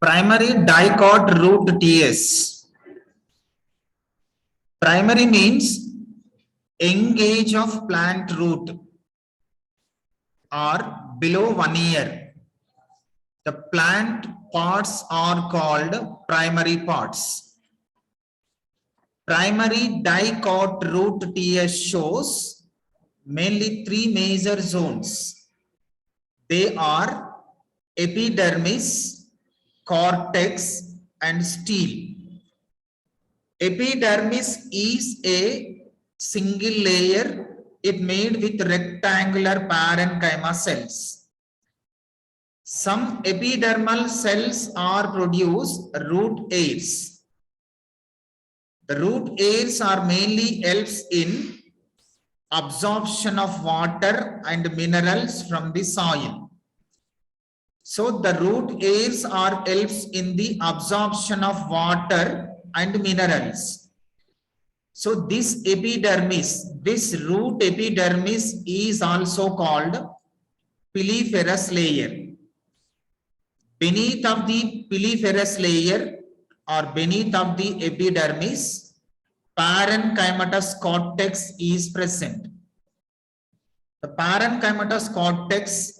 Primary dicot root TS. Primary means young age of plant root or below 1 year. The plant parts are called primary parts. Primary dicot root TS shows mainly three major zones. They are epidermis, cortex, and stele. Epidermis is a single layer. It made with rectangular parenchyma cells. Some epidermal cells are produced root hairs. The root hairs are mainly helps in absorption of water and minerals from the soil. So the root hairs are helps in the absorption of water and minerals. So this epidermis, this root epidermis is also called piliferous layer. Beneath of the piliferous layer or beneath of the epidermis, parenchymatous cortex is present. The parenchymatous cortex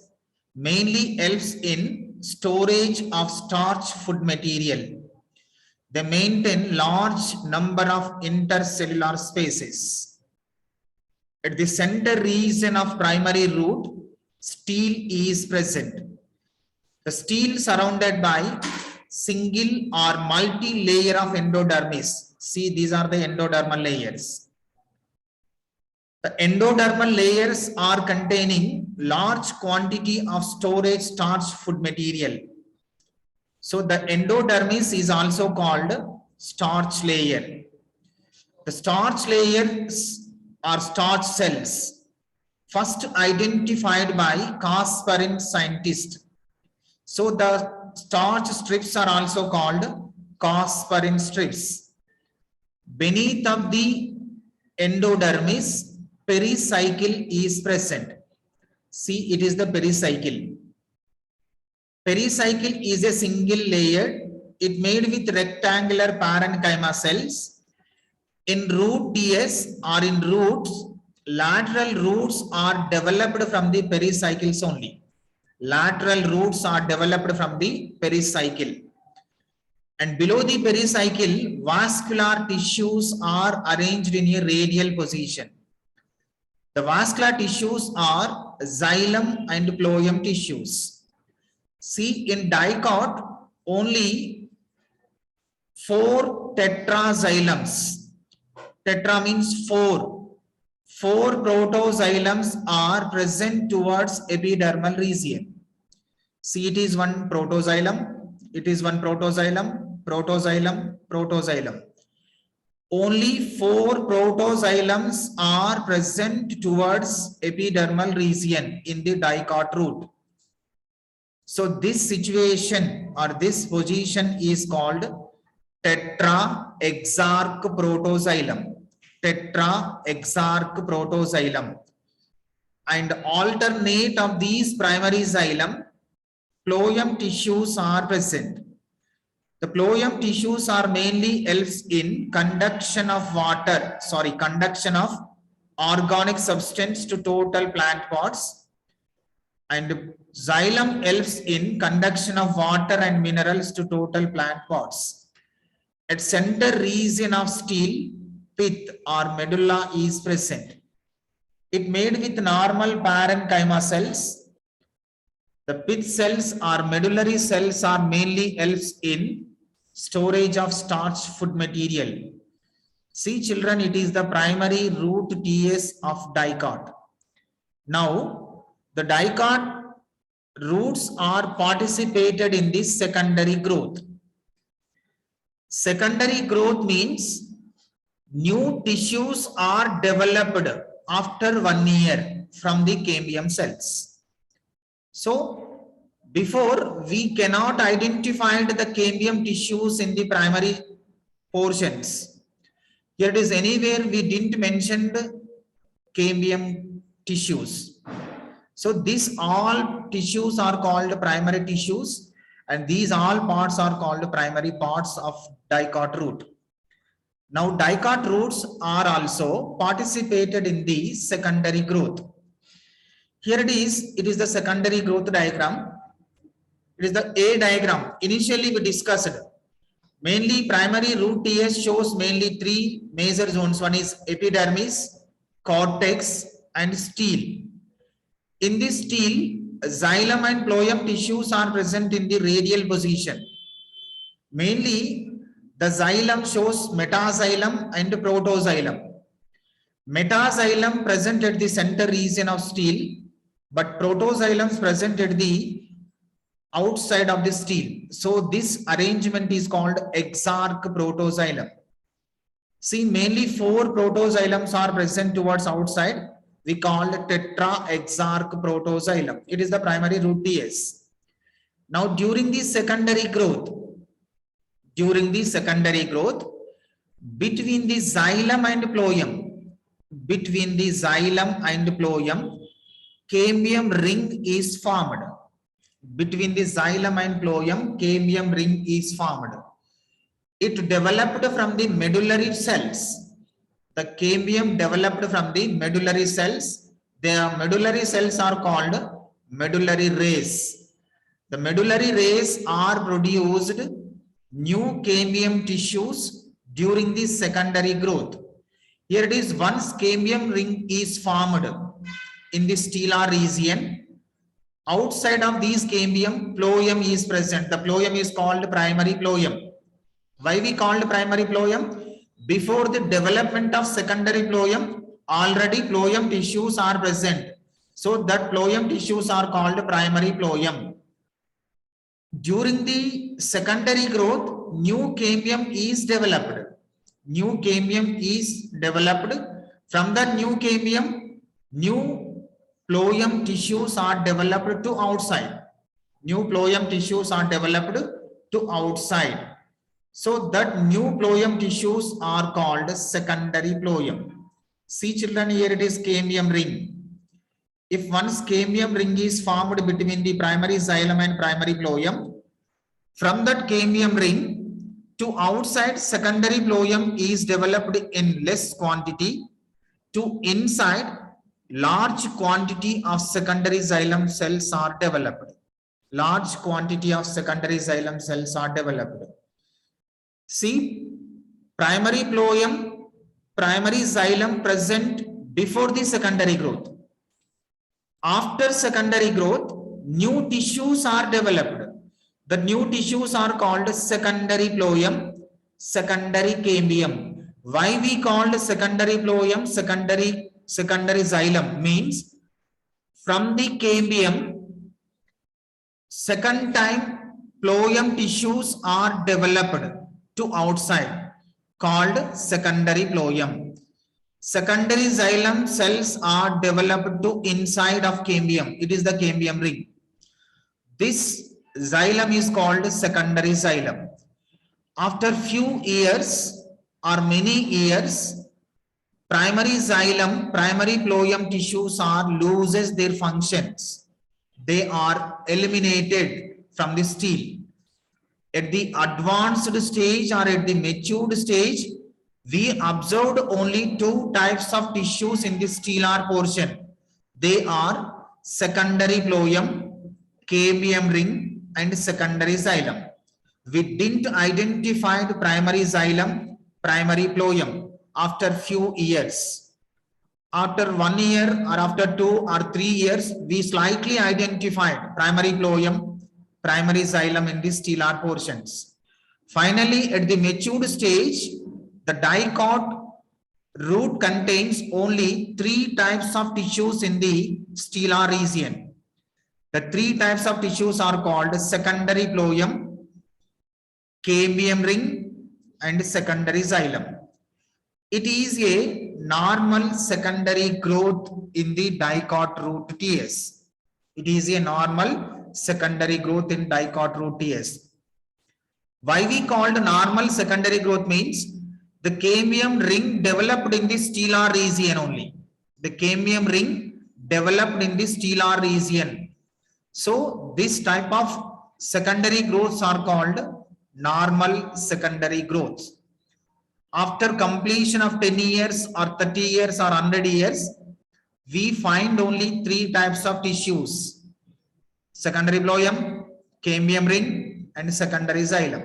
mainly helps in storage of starch food material. They maintain large number of intercellular spaces. At the center region of primary root, stele is present. The stele surrounded by single or multi-layer of endodermis. See, these are the endodermal layers. The endodermal layers are containing large quantity of storage starch food material. So the endodermis is also called starch layer. The starch layers are starch cells, first identified by Kasparin scientist. So the starch strips are also called Kasparin strips. Beneath of the endodermis, pericycle is present. See, it is the pericycle. Pericycle is a single layer. It made with rectangular parenchyma cells. In root TS or in roots, lateral roots are developed from the pericycles only. Lateral roots are developed from the pericycle. And below the pericycle, vascular tissues are arranged in a radial position. The vascular tissues are xylem and phloem tissues. See, in dicot, only 4 tetraxylems. Tetra means 4. 4 protoxylems are present towards epidermal region. See, it is one protoxylem. It is one protoxylem, protoxylem, protoxylem. Only 4 protoxylems are present towards epidermal region in the dicot root. So this situation or this position is called tetraexarch protoxylem. Tetraexarch protoxylem. And alternate of these primary xylem, phloem tissues are present. The phloem tissues are mainly helps in conduction of conduction of organic substance to total plant parts. And xylem helps in conduction of water and minerals to total plant parts. At center region of stele, pith or medulla is present. It made with normal parenchyma cells. The pith cells or medullary cells are mainly helps in storage of starch food material. See, children, it is the primary root TS of dicot. Now, the dicot roots are participated in this secondary growth. Secondary growth means new tissues are developed after 1 year from the cambium cells. So, before we cannot identify the cambium tissues in the primary portions. Here it is anywhere we didn't mention the cambium tissues. So these all tissues are called primary tissues, and these all parts are called primary parts of dicot root. Now dicot roots are also participated in the secondary growth. Here it is the secondary growth diagram. It is the A diagram. Initially we discussed mainly primary root TS shows mainly three major zones. One is epidermis, cortex and stele. In this stele, xylem and phloem tissues are present in the radial position. Mainly the xylem shows metaxylem and protoxylem. Metaxylem present at the center region of stele, but protoxylem is present at the outside of the stele. So this arrangement is called exarch protoxylem. See, mainly 4 protoxylems are present towards outside. We call it tetraexarch protoxylem. It is the primary root TS. Now during the secondary growth, between the xylem and phloem, cambium ring is formed. Between the xylem and phloem, cambium ring is formed. It developed from the medullary cells. The cambium developed from the medullary cells. The medullary cells are called medullary rays. The medullary rays are produced new cambium tissues during the secondary growth. Here it is, once cambium ring is formed in the stellar region, outside of these cambium, phloem is present. The phloem is called primary phloem. Why we called primary phloem? Before the development of secondary phloem, already phloem tissues are present. So that phloem tissues are called primary phloem. During the secondary growth, new cambium is developed. New cambium is developed. From the new cambium, new phloem tissues are developed to outside. New phloem tissues are developed to outside. So that new phloem tissues are called secondary phloem. See children, here it is cambium ring. If once cambium ring is formed between the primary xylem and primary phloem, from that cambium ring to outside, secondary phloem is developed in less quantity. To inside, large quantity of secondary xylem cells are developed. Large quantity of secondary xylem cells are developed. See, primary phloem, primary xylem present before the secondary growth. After secondary growth, new tissues are developed. The new tissues are called secondary phloem, secondary cambium. Why we called secondary phloem, secondary xylem? Means from the cambium, second time phloem tissues are developed to outside, called secondary phloem. Secondary xylem cells are developed to inside of cambium. It is the cambium ring. This xylem is called secondary xylem. After few years or many years, primary xylem, primary phloem tissues are loses their functions. They are eliminated from the stele. At the advanced stage or at the matured stage, we observed only 2 types of tissues in the stellar portion. They are secondary phloem, cambium ring and secondary xylem. We didn't identify the primary xylem, primary phloem after few years. After 1 year or after 2 or 3 years, we slightly identified primary phloem, primary xylem in the stellar portions. Finally, at the matured stage, the dicot root contains only 3 types of tissues in the stellar region. The 3 types of tissues are called secondary phloem, cambium ring and secondary xylem. It is a normal secondary growth in the dicot root TS. It is a normal secondary growth in dicot root TS. Why we called normal secondary growth means the cambium ring developed in the stellar region only. The cambium ring developed in the stellar region. So this type of secondary growths are called normal secondary growths. After completion of 10 years or 30 years or 100 years, we find only 3 types of tissues: secondary phloem, cambium ring, and secondary xylem.